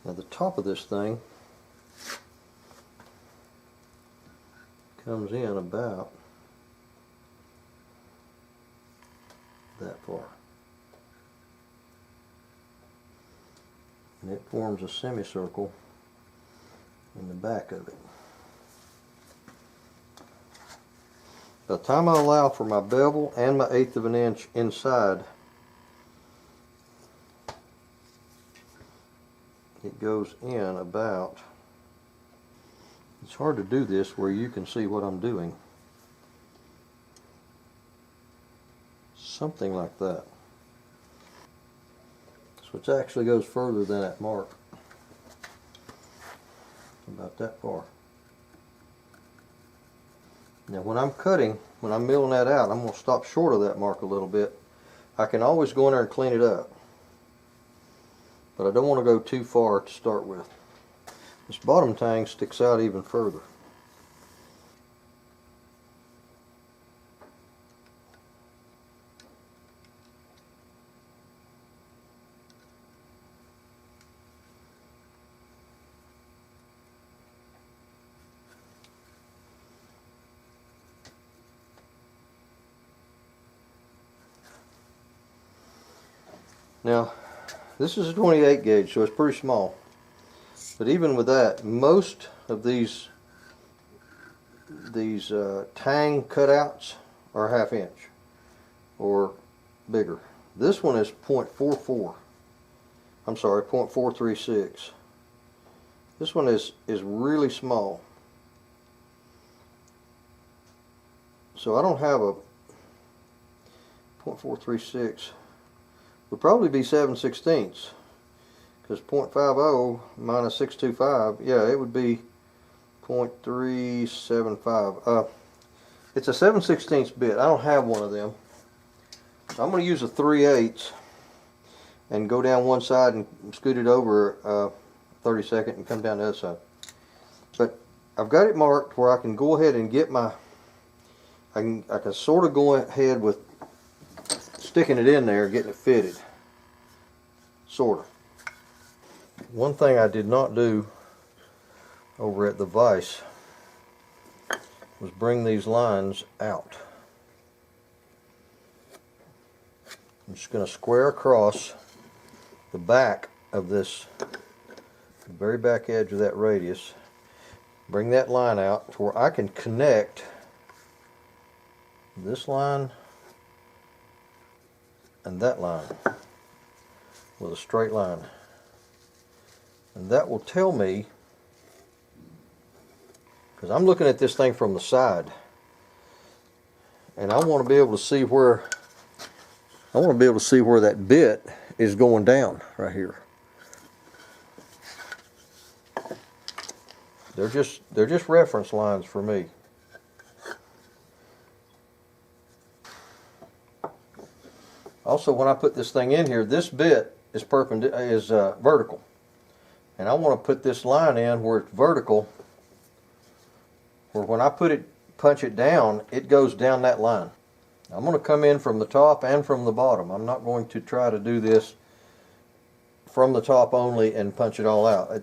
Now the top of this thing comes in about that far. And it forms a semicircle in the back of it. By the time I allow for my bevel and my 1/8 of an inch inside, it goes in about, it's hard to do this where you can see what I'm doing, something like that. So it actually goes further than that mark, about that far. Now when I'm cutting, when I'm milling that out, I'm going to stop short of that mark a little bit. I can always go in there and clean it up, but I don't want to go too far to start with. This bottom tang sticks out even further. Now, this is a 28 gauge, so it's pretty small. But even with that, most of these tang cutouts are 1/2 inch or bigger. This one is 0.44. I'm sorry, 0.436. This one is really small. So I don't have a 0.436. Would probably be 7/16, because 0.50 minus 625, yeah, it would be 0.375. It's a 7/16 bit. I don't have one of them. So I'm going to use a 3/8 and go down one side and scoot it over 32nd and come down the other side. But I've got it marked where I can go ahead and get my, I can sort of go ahead with sticking it in there, getting it fitted, sort of. One thing I did not do over at the vise was bring these lines out. I'm just going to square across the back of this, the very back edge of that radius, bring that line out to where I can connect this line and that line with a straight line. And that will tell me, because I'm looking at this thing from the side, and I want to be able to see where that bit is going down right here. They're just reference lines for me. Also, when I put this thing in here, this bit is vertical, and I want to put this line in where it's vertical, where when I punch it down, it goes down that line. I'm going to come in from the top and from the bottom. I'm not going to try to do this from the top only and punch it all out.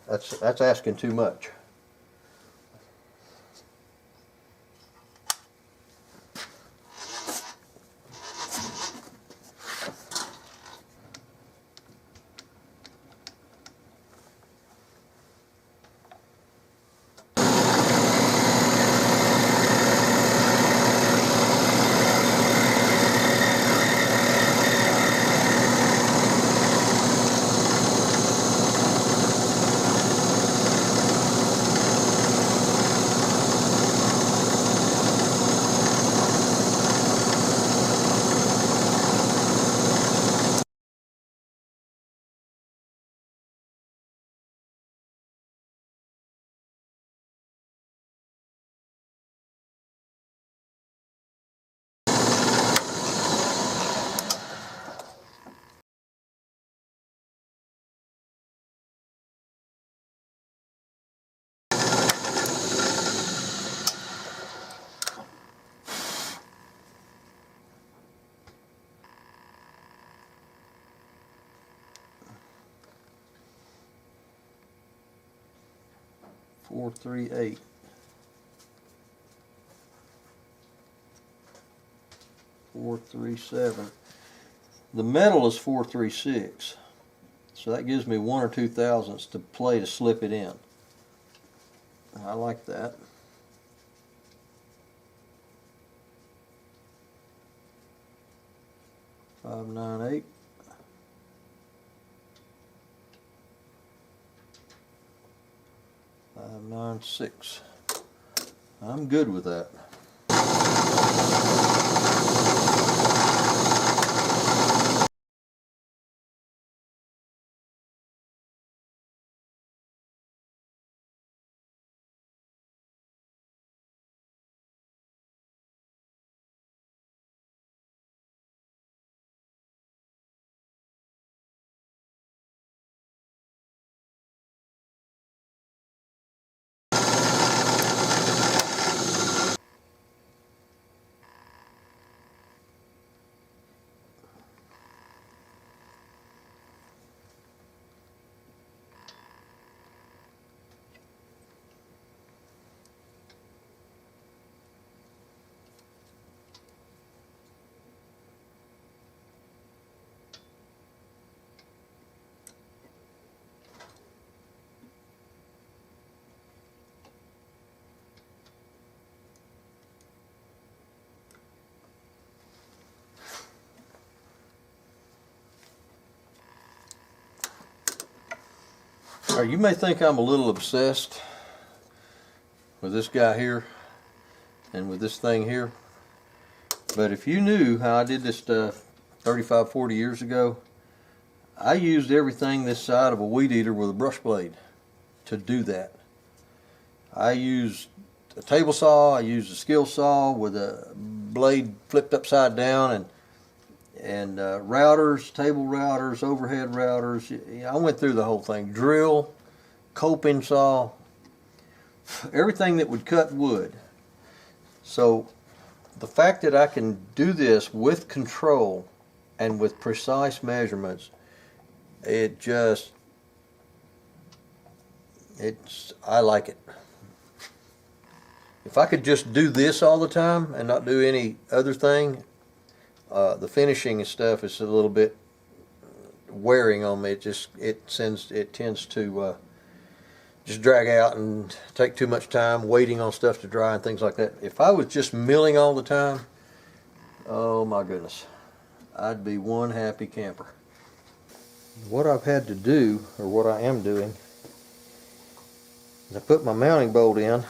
That's asking too much. 438. .437. The metal is 436. So that gives me 1 or 2 thousandths to play to slip it in. I like that. .598. .596. I'm good with that. Now, you may think I'm a little obsessed with this guy here and with this thing here, but if you knew how I did this stuff 35, 40 years ago, I used everything this side of a weed eater with a brush blade to do that. I used a table saw, I used a skill saw with a blade flipped upside down, and routers, table routers, overhead routers. I went through the whole thing. Drill, coping saw, everything that would cut wood. So the fact that I can do this with control and with precise measurements, I like it. If I could just do this all the time and not do any other thing, the finishing and stuff is a little bit wearing on me. It tends to just drag out and take too much time waiting on stuff to dry and things like that. If I was just milling all the time, oh my goodness, I'd be one happy camper. What I've had to do, or what I am doing, is I put my mounting bolt in,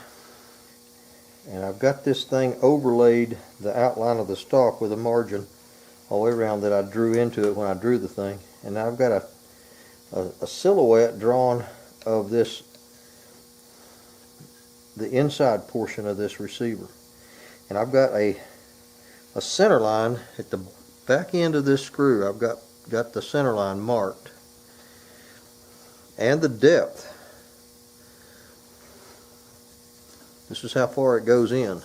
and I've got this thing overlaid the outline of the stock with a margin all the way around that I drew into it when I drew the thing. And now I've got a silhouette drawn of this, the inside portion of this receiver. And I've got a center line at the back end of this screw. I've got the center line marked. And the depth. This is how far it goes in.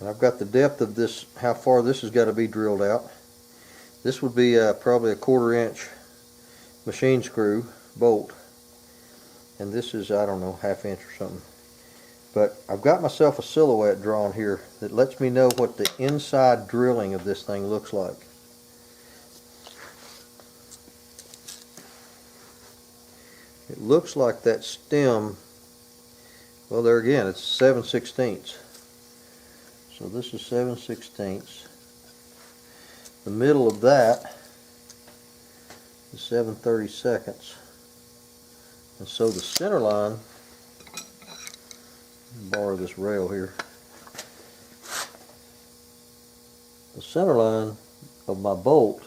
And I've got the depth of this, how far this has got to be drilled out. This would be probably a 1/4 inch machine screw bolt. And this is, I don't know, 1/2 inch or something. But I've got myself a silhouette drawn here that lets me know what the inside drilling of this thing looks like. It looks like that stem, well, there again, it's 7/16. So this is 7/16. The middle of that is 7/32. And so the center line, borrow this rail here, the center line of my bolt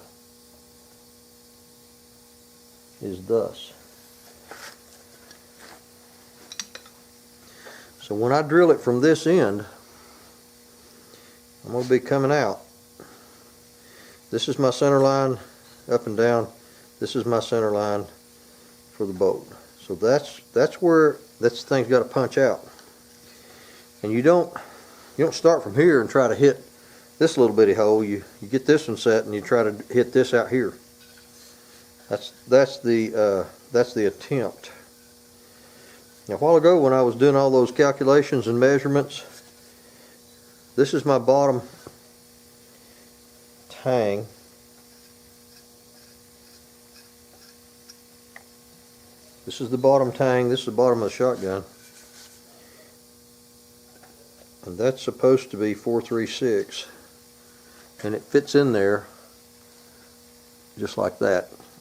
is thus. So when I drill it from this end, I'm going to be coming out. This is my center line up and down. This is my center line for the bolt. So that's where this thing's got to punch out. And you don't start from here and try to hit this little bitty hole. You get this one set and you try to hit this out here. That's the attempt. Now, a while ago when I was doing all those calculations and measurements, this is my bottom tang. This is the bottom tang, this is the bottom of the shotgun. And that's supposed to be 436. And it fits in there just like that.